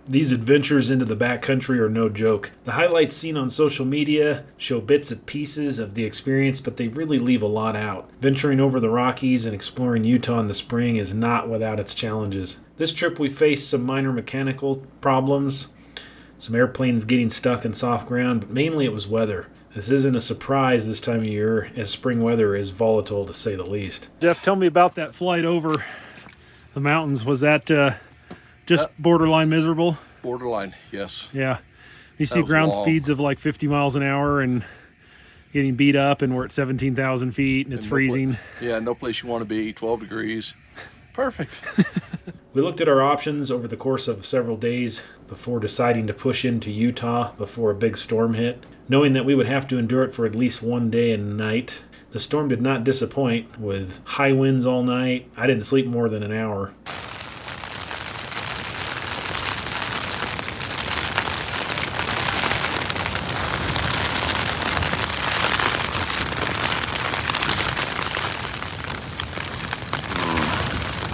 These adventures into the backcountry are no joke. The highlights seen on social media show bits and pieces of the experience, but they really leave a lot out. Venturing over the Rockies and exploring Utah in the spring is not without its challenges. This trip we faced some minor mechanical problems, some airplanes getting stuck in soft ground, but mainly it was weather. This isn't a surprise this time of year, as spring weather is volatile to say the least. Jeff, tell me about that flight over the mountains. Was that just borderline miserable? Borderline, yes. Yeah. You see ground speeds of like 50 miles an hour and getting beat up, and we're at 17,000 feet and it's freezing. No place you want to be, 12 degrees. Perfect. We looked at our options over the course of several days before deciding to push into Utah before a big storm hit, knowing that we would have to endure it for at least one day and night. The storm did not disappoint, with high winds all night. I didn't sleep more than an hour.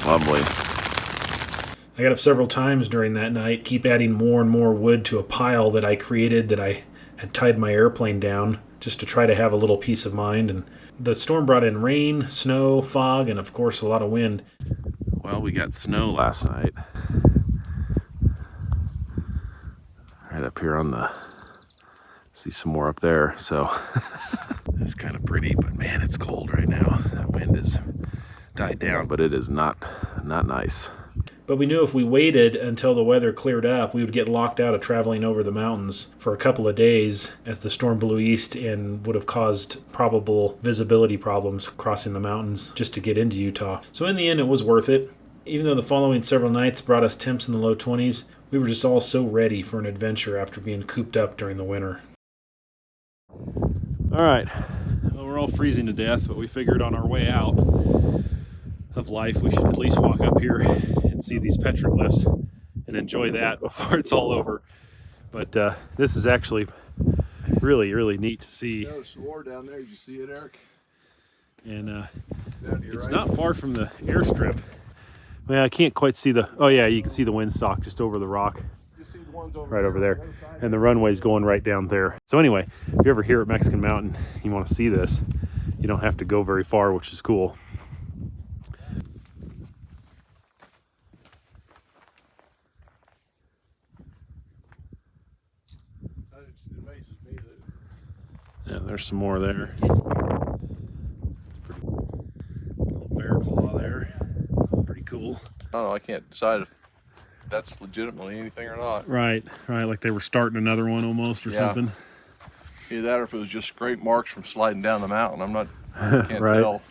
Lovely. I got up several times during that night, keep adding more and more wood to a pile that I created that I had tied my airplane down, just to try to have a little peace of mind. And the storm brought in rain, snow, fog, and of course a lot of wind. Well, we got snow last night. Right up here on the, see some more up there, so it's kind of pretty, but man, it's cold right now. That wind has died down, but it is not nice. But we knew if we waited until the weather cleared up, we would get locked out of traveling over the mountains for a couple of days, as the storm blew east and would have caused probable visibility problems crossing the mountains just to get into Utah. So in the end, it was worth it. Even though the following several nights brought us temps in the low 20s, we were just all so ready for an adventure after being cooped up during the winter. All right. Well, we're all freezing to death, but we figured on our way out of life, we should at least walk up here and see these petroglyphs and enjoy that before it's all over. But this is actually really, really neat to see. There's some more down there. Did you see it, Eric? And it's not far from the airstrip. Well, I can't quite see the, oh yeah, you can see the windsock just over the rock. Right over there. And the runway's going right down there. So anyway, if you're ever here at Mexican Mountain, you want to see this, you don't have to go very far, which is cool. Yeah, there's some more there. It's pretty cool. Little bear claw there. Pretty cool. I don't know, I can't decide if that's legitimately anything or not. Right, like they were starting another one almost or something. Either that or if it was just scrape marks from sliding down the mountain. I can't tell.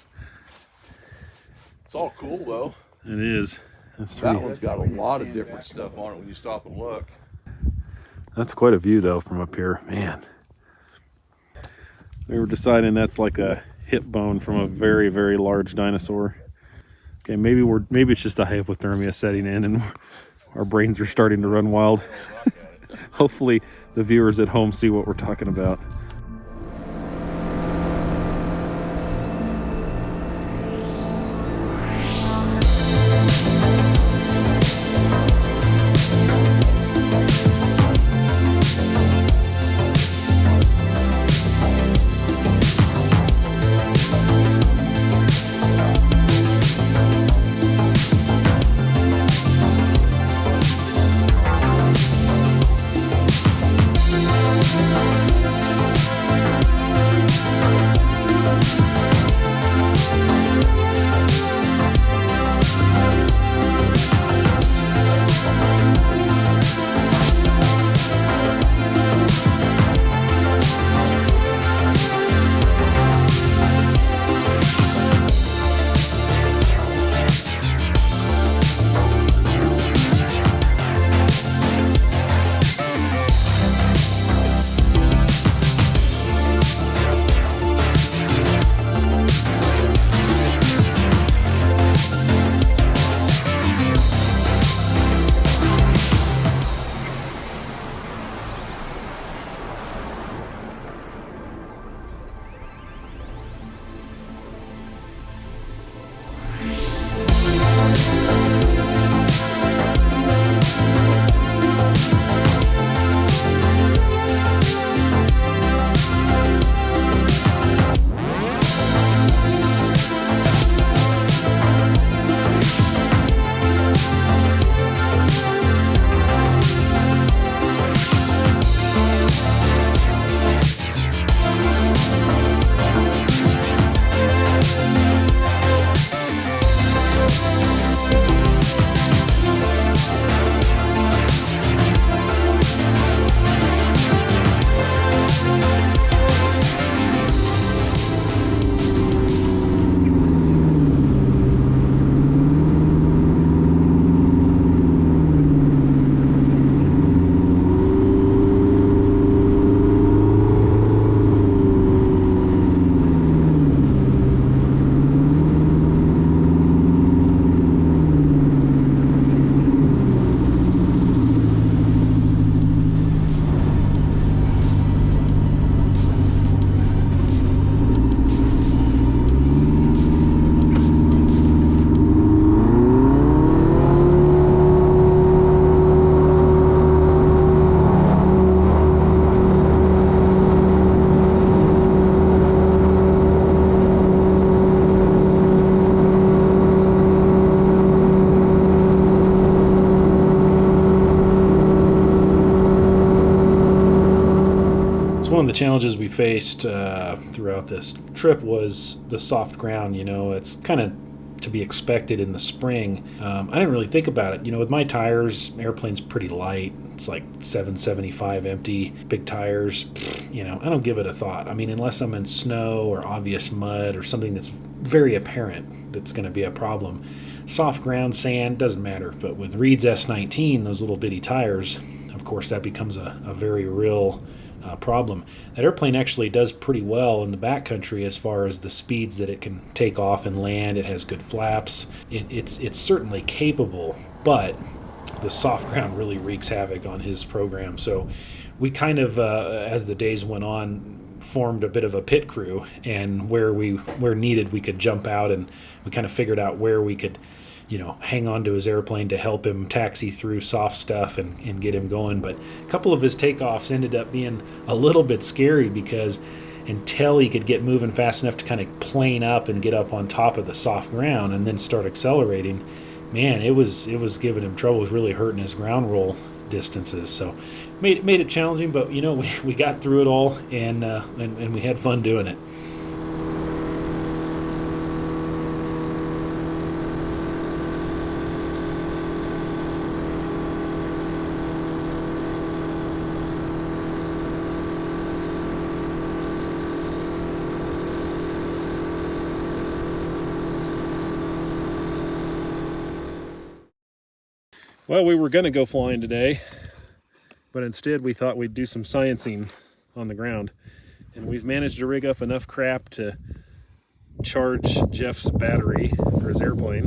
It's all cool though. It is. That one's got a lot of different stuff on it when you stop and look. That's quite a view though from up here, man. We were deciding that's like a hip bone from a very, very large dinosaur. Okay, maybe it's just a hypothermia setting in and our brains are starting to run wild. Hopefully the viewers at home see what we're talking about. challenges we faced throughout this trip was the soft ground. It's kind of to be expected in the spring. I didn't really think about it. With my tires, airplane's pretty light. It's like 775 empty, big tires. I don't give it a thought. Unless I'm in snow or obvious mud or something that's very apparent that's going to be a problem. Soft ground, sand, doesn't matter. But with Reed's S19, those little bitty tires, of course, that becomes a very real problem. That airplane actually does pretty well in the backcountry as far as the speeds that it can take off and land. It has good flaps. It's certainly capable, but the soft ground really wreaks havoc on his program. So we kind of, as the days went on, formed a bit of a pit crew, and where needed we could jump out, and we kind of figured out where we could hang on to his airplane to help him taxi through soft stuff and get him going. But a couple of his takeoffs ended up being a little bit scary, because until he could get moving fast enough to kind of plane up and get up on top of the soft ground and then start accelerating, man, it was giving him trouble. It was really hurting his ground roll distances. So made it challenging, but we got through it all, and we had fun doing it. Well, we were going to go flying today, but instead we thought we'd do some sciencing on the ground. And we've managed to rig up enough crap to charge Jeff's battery for his airplane.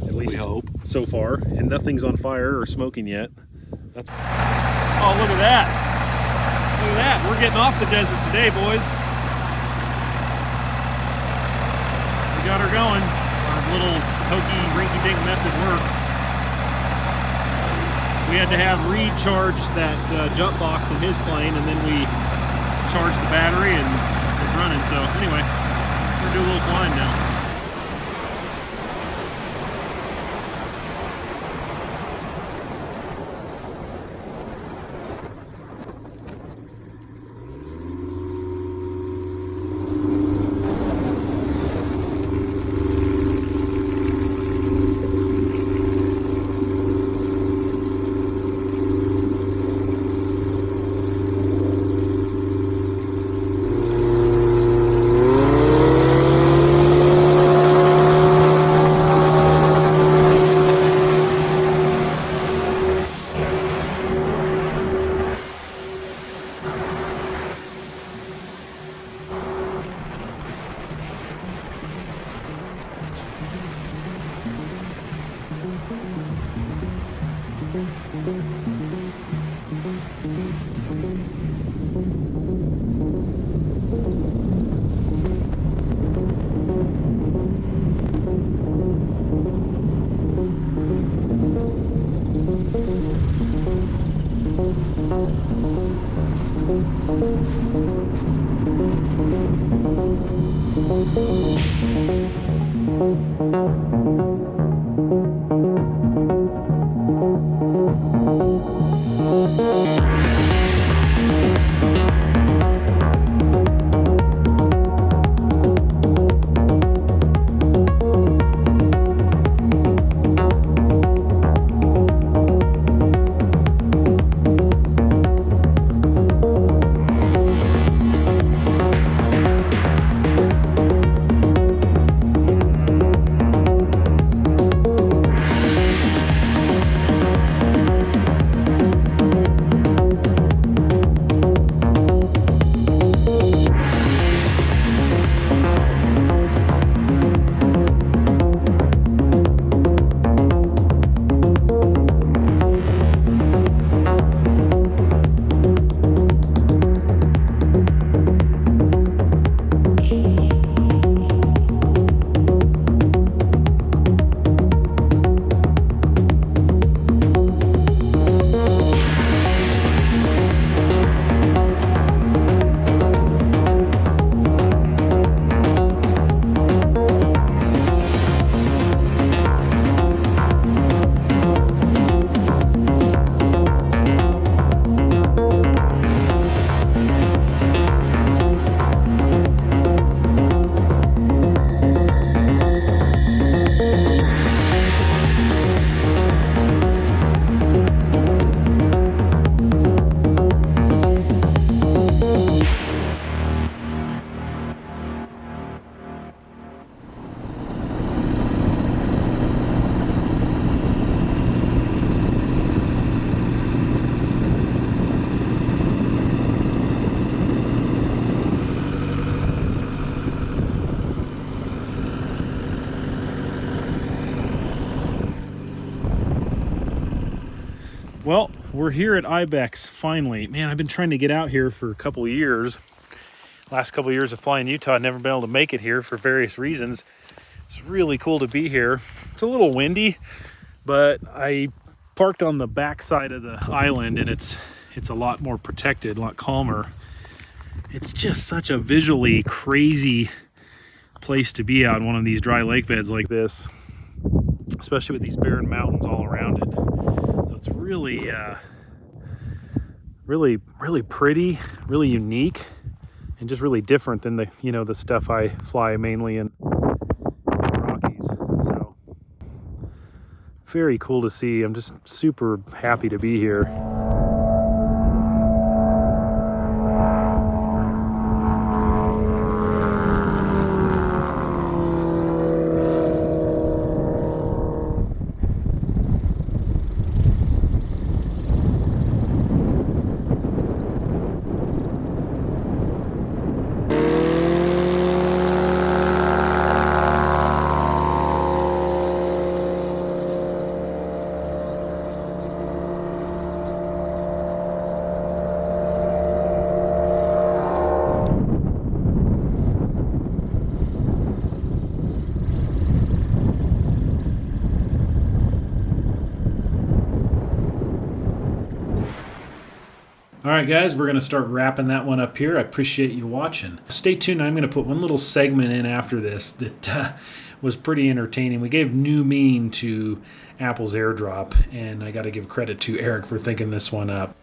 At least we hope. So far. And nothing's on fire or smoking yet. Oh, look at that. Look at that. We're getting off the desert today, boys. We got her going. Our little hokey, rinky-dink method worked. We had to have Reed charge that jump box in his plane, and then we charged the battery and it's running. So anyway, we're gonna do a little flying now. Well, we're here at Ibex finally. Man, I've been trying to get out here for a couple years. Last couple of years of flying Utah, I've never been able to make it here for various reasons. It's really cool to be here. It's a little windy, but I parked on the back side of the island, and it's a lot more protected, a lot calmer. It's just such a visually crazy place to be on one of these dry lake beds like this, especially with these barren mountains all around it. So it's really, really pretty, really unique, and just really different than the stuff I fly mainly in the Rockies. So very cool to see. I'm just super happy to be here. All right, guys, we're going to start wrapping that one up here. I appreciate you watching. Stay tuned. I'm going to put one little segment in after this that was pretty entertaining. We gave new meaning to Apple's airdrop, and I got to give credit to Eric for thinking this one up.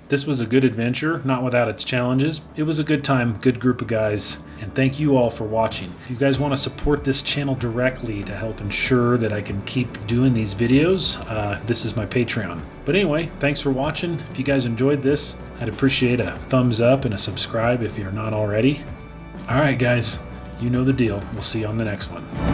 This was a good adventure, not without its challenges. It was a good time, good group of guys, and thank you all for watching. If you guys want to support this channel directly to help ensure that I can keep doing these videos, this is my Patreon. But anyway, thanks for watching. If you guys enjoyed this, I'd appreciate a thumbs up and a subscribe if you're not already. All right, guys, you know the deal. We'll see you on the next one.